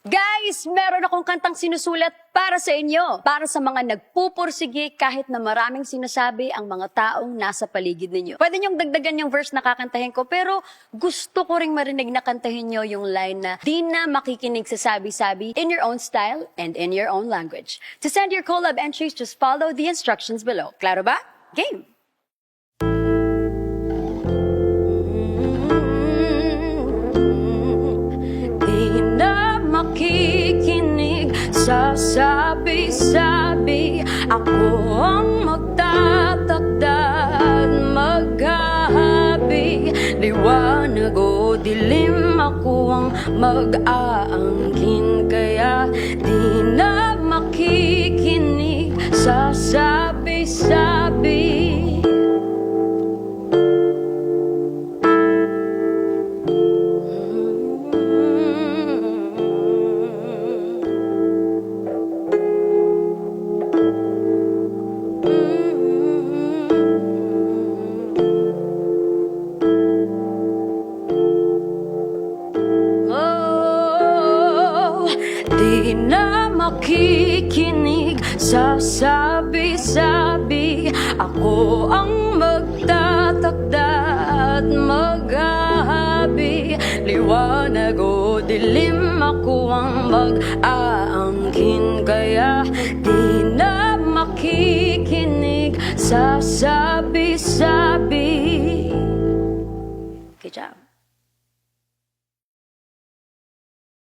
Guys, meron akong kantang sinusulat para sa inyo. Para sa mga nagpupursige kahit na maraming sinasabi ang mga taong nasa paligid ninyo. Pwede niyong dagdagan yung verse na kakantahin ko, pero gusto ko ring marinig na kantahin niyo yung line na di na makikinig sa sabi-sabi in your own style and in your own language. To send your collab entries, just follow the instructions below. Klaro ba? Game! Makikinig sa sabi-sabi, ako ang magtatakda at maghahabi. Liwanag o dilim, ako ang mag-aangkin. Kaya di na makikinig sa sabi-sabi. Di na makikinig sa sabi-sabi, ako ang magtatakda at maghahabi. Liwanag o dilim, ako ang mag-aangkin. Kaya di na makikinig sa sabi-sabi.